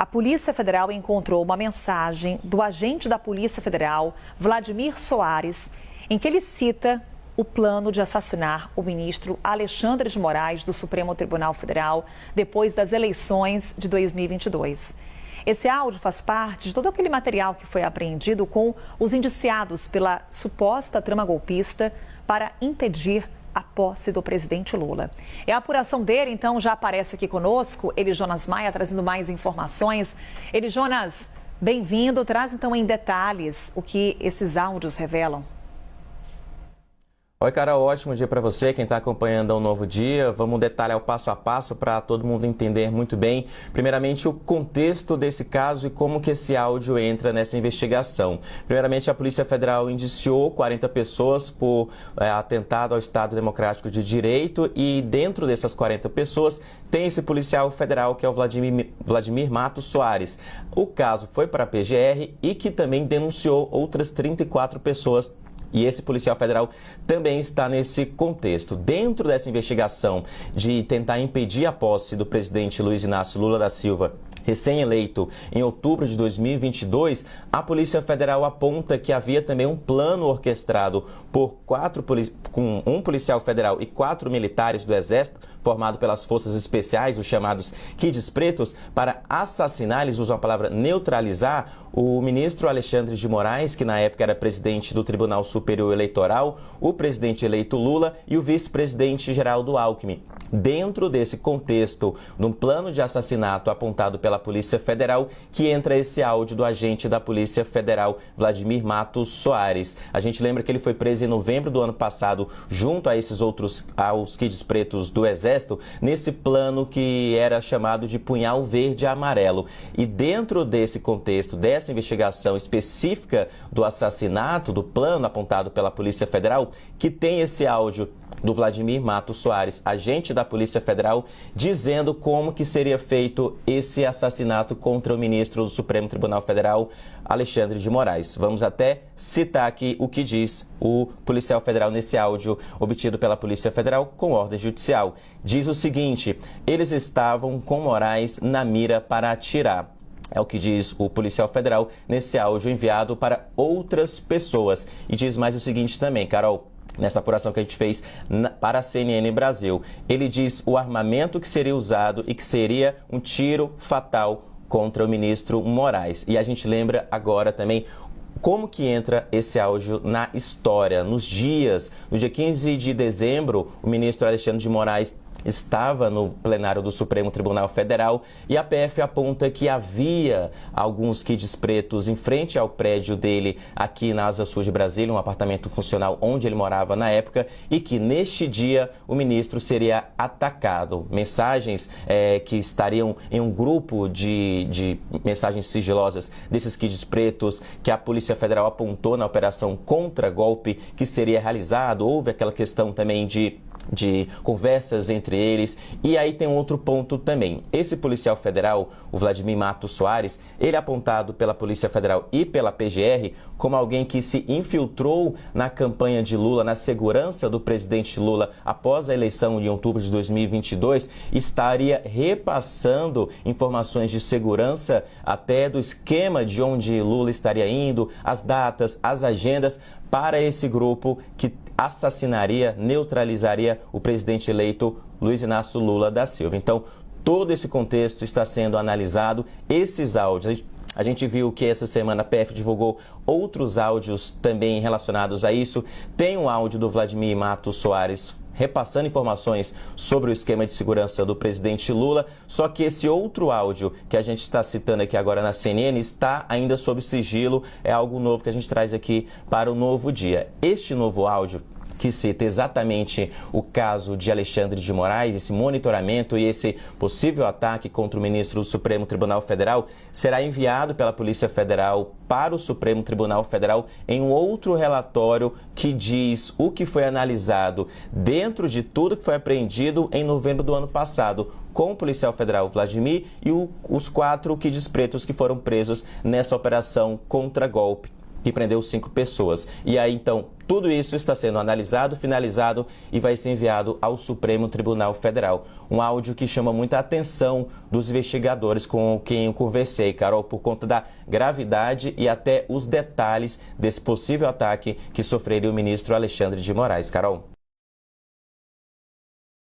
A Polícia Federal encontrou uma mensagem do agente da Polícia Federal, Vladimir Soares, em que ele cita o plano de assassinar o ministro Alexandre de Moraes do Supremo Tribunal Federal depois das eleições de 2022. Esse áudio faz parte de todo aquele material que foi apreendido com os indiciados pela suposta trama golpista para impedir a posse do presidente Lula. E a apuração dele, então, já aparece aqui conosco, Eli Jonas Maia, trazendo mais informações. Eli Jonas, bem-vindo. Traz, então, em detalhes o que esses áudios revelam. Oi, Carol, ótimo dia para você, quem está acompanhando um novo dia. Vamos detalhar o passo a passo para todo mundo entender muito bem, primeiramente, o contexto desse caso e como que esse áudio entra nessa investigação. Primeiramente, a Polícia Federal indiciou 40 pessoas por atentado ao Estado Democrático de Direito e dentro dessas 40 pessoas tem esse policial federal que é o Vladimir Matos Soares. O caso foi para a PGR e que também denunciou outras 34 pessoas. E esse policial federal também está nesse contexto. Dentro dessa investigação de tentar impedir a posse do presidente Luiz Inácio Lula da Silva, recém-eleito em outubro de 2022, a Polícia Federal aponta que havia também um plano orquestrado por com um policial federal e 4 militares do Exército, formado pelas Forças Especiais, os chamados Kids Pretos, para assassinar, eles usam a palavra neutralizar, o ministro Alexandre de Moraes, que na época era presidente do Tribunal Superior Eleitoral, o presidente eleito Lula e o vice-presidente Geraldo Alckmin. Dentro desse contexto, num plano de assassinato apontado pela Polícia Federal, que entra esse áudio do agente da Polícia Federal, Vladimir Matos Soares. A gente lembra que ele foi preso em novembro do ano passado, junto a esses outros, aos Kids Pretos do Exército, nesse plano que era chamado de punhal verde e amarelo. E dentro desse contexto, dessa investigação específica do assassinato, do plano apontado pela Polícia Federal, que tem esse áudio do Vladimir Matos Soares, agente da Polícia Federal, dizendo como que seria feito esse assassinato contra o ministro do Supremo Tribunal Federal, Alexandre de Moraes. Vamos até citar aqui o que diz o policial federal nesse áudio obtido pela Polícia Federal com ordem judicial. Diz o seguinte: eles estavam com Moraes na mira para atirar. É o que diz o policial federal nesse áudio enviado para outras pessoas. E diz mais o seguinte também, Carol, nessa apuração que a gente fez para a CNN Brasil. Ele diz o armamento que seria usado e que seria um tiro fatal contra o ministro Moraes. E a gente lembra agora também como que entra esse áudio na história. No dia 15 de dezembro, o ministro Alexandre de Moraes estava no plenário do Supremo Tribunal Federal e a PF aponta que havia alguns Kids Pretos em frente ao prédio dele aqui na Asa Sul de Brasília, um apartamento funcional onde ele morava na época, e que neste dia o ministro seria atacado. Mensagens que estariam em um grupo de mensagens sigilosas desses Kids Pretos que a Polícia Federal apontou na operação contra-golpe que seria realizado. Houve aquela questão também de conversas entre eles. E aí tem um outro ponto também. Esse policial federal, o Vladimir Matos Soares, ele é apontado pela Polícia Federal e pela PGR como alguém que se infiltrou na campanha de Lula, na segurança do presidente Lula após a eleição de outubro de 2022, estaria repassando informações de segurança até do esquema de onde Lula estaria indo, as datas, as agendas, para esse grupo que assassinaria, neutralizaria o presidente eleito Luiz Inácio Lula da Silva. Então, todo esse contexto está sendo analisado. Esses áudios, a gente viu que essa semana a PF divulgou outros áudios também relacionados a isso. Tem um áudio do Vladimir Matos Soares repassando informações sobre o esquema de segurança do presidente Lula, só que esse outro áudio que a gente está citando aqui agora na CNN está ainda sob sigilo, é algo novo que a gente traz aqui para o novo dia. Este novo áudio, que cita exatamente o caso de Alexandre de Moraes, esse monitoramento e esse possível ataque contra o ministro do Supremo Tribunal Federal, será enviado pela Polícia Federal para o Supremo Tribunal Federal em um outro relatório que diz o que foi analisado dentro de tudo que foi apreendido em novembro do ano passado, com o policial federal Vladimir e os 4 Kids Pretos que foram presos nessa operação contra-golpe. que prendeu 5 pessoas. E aí, então, tudo isso está sendo analisado, finalizado e vai ser enviado ao Supremo Tribunal Federal. Um áudio que chama muita atenção dos investigadores com quem eu conversei, Carol, por conta da gravidade e até os detalhes desse possível ataque que sofreria o ministro Alexandre de Moraes. Carol.